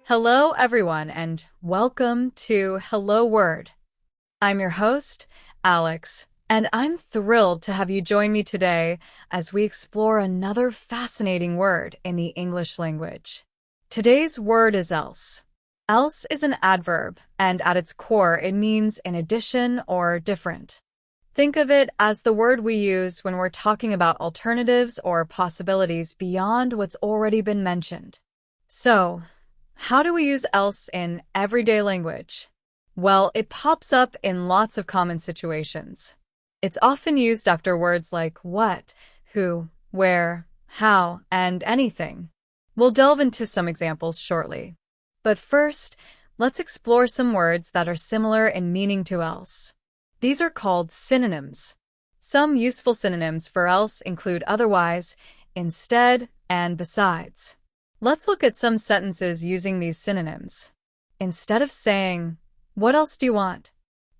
Hello, everyone, and welcome to Hello Word. I'm your host, Alex, and I'm thrilled to have you join me today as we explore another fascinating word in the English language. Today's word is else. Else is an adverb, and at its core, it means in addition or different. Think of it as the word we use when we're talking about alternatives or possibilities beyond what's already been mentioned. So, how do we use else in everyday language? Well, it pops up in lots of common situations. It's often used after words like what, who, where, how, and anything. We'll delve into some examples shortly. But first, let's explore some words that are similar in meaning to else. These are called synonyms. Some useful synonyms for else include otherwise, instead, and besides. Let's look at some sentences using these synonyms. Instead of saying, "What else do you want?"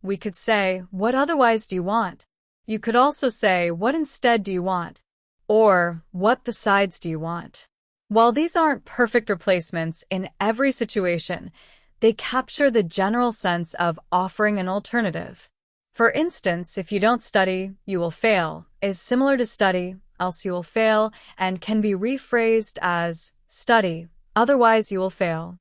we could say, "What otherwise do you want?" You could also say, "What instead do you want?" or "What besides do you want?" While these aren't perfect replacements in every situation, they capture the general sense of offering an alternative. For instance, if you don't study, you will fail is similar to study, else you will fail, and can be rephrased as study, otherwise you will fail.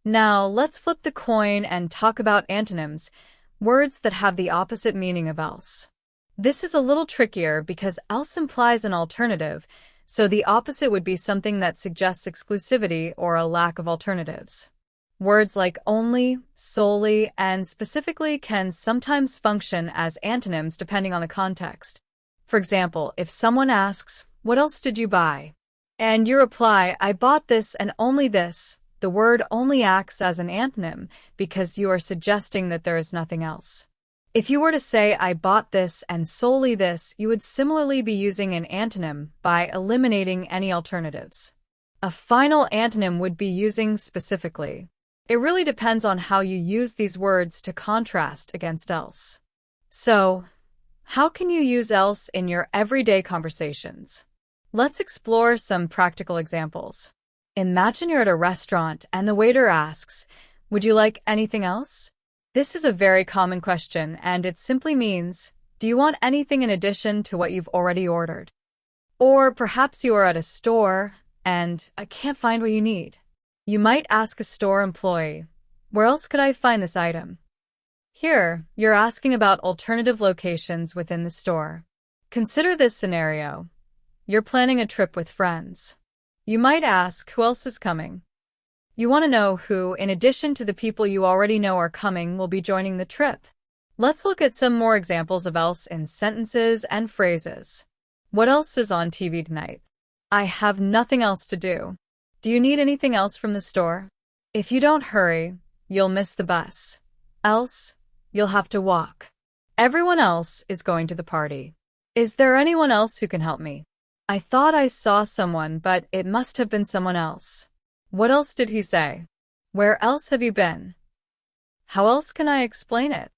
Now, let's flip the coin and talk about antonyms, words that have the opposite meaning of else. This is a little trickier because else implies an alternative, so the opposite would be something that suggests exclusivity or a lack of alternatives. Words like only, solely, and specifically can sometimes function as antonyms depending on the context. For example, if someone asks, "What else did you buy?" and you reply, "I bought this and only this," the word only acts as an antonym because you are suggesting that there is nothing else. If you were to say, "I bought this and solely this," you would similarly be using an antonym by eliminating any alternatives. A final antonym would be using specifically. It really depends on how you use these words to contrast against else. So, how can you use else in your everyday conversations? Let's explore some practical examples. Imagine you're at a restaurant and the waiter asks, "Would you like anything else?" This is a very common question, and it simply means, do you want anything in addition to what you've already ordered? Or perhaps you are at a store and I can't find what you need. You might ask a store employee, "Where else could I find this item?" Here, you're asking about alternative locations within the store. Consider this scenario. You're planning a trip with friends. You might ask, who else is coming? You want to know who, in addition to the people you already know are coming, will be joining the trip. Let's look at some more examples of else in sentences and phrases. What else is on TV tonight? I have nothing else to do. Do you need anything else from the store? If you don't hurry, you'll miss the bus. Else, you'll have to walk. Everyone else is going to the party. Is there anyone else who can help me? I thought I saw someone, but it must have been someone else. What else did he say? Where else have you been? How else can I explain it?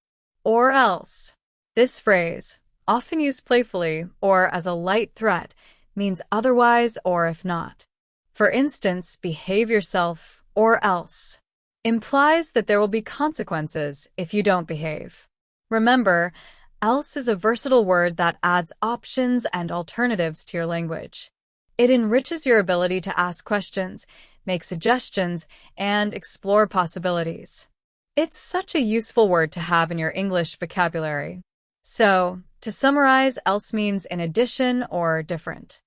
Or else. This phrase, often used playfully or as a light threat, means otherwise or if not. For instance, behave yourself or else implies that there will be consequences if you don't behave. Remember, else is a versatile word that adds options and alternatives to your language. It enriches your ability to ask questions, make suggestions, and explore possibilities. It's such a useful word to have in your English vocabulary. So, to summarize, else means in addition or different.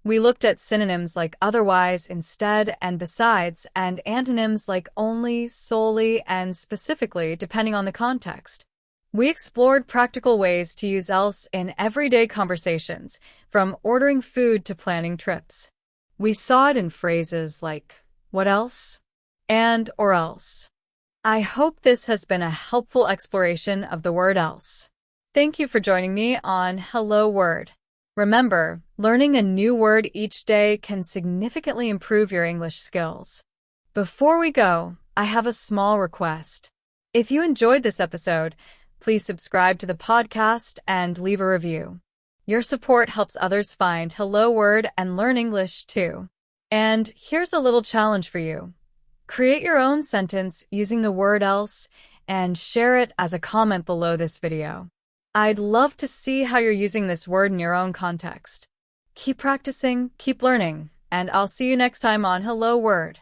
We looked at synonyms like otherwise, instead, and besides, and antonyms like only, solely, and specifically, depending on the context. We explored practical ways to use else in everyday conversations, from ordering food to planning trips. We saw it in phrases like, what else? And or else. I hope this has been a helpful exploration of the word else. Thank you for joining me on Hello Word. Remember, learning a new word each day can significantly improve your English skills. Before we go, I have a small request. If you enjoyed this episode, please subscribe to the podcast and leave a review. Your support helps others find Hello Word and learn English too. And here's a little challenge for you. Create your own sentence using the word else and share it as a comment below this video. I'd love to see how you're using this word in your own context. Keep practicing, keep learning, and I'll see you next time on Hello Word.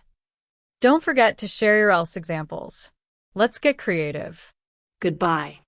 Don't forget to share your else examples. Let's get creative. Goodbye.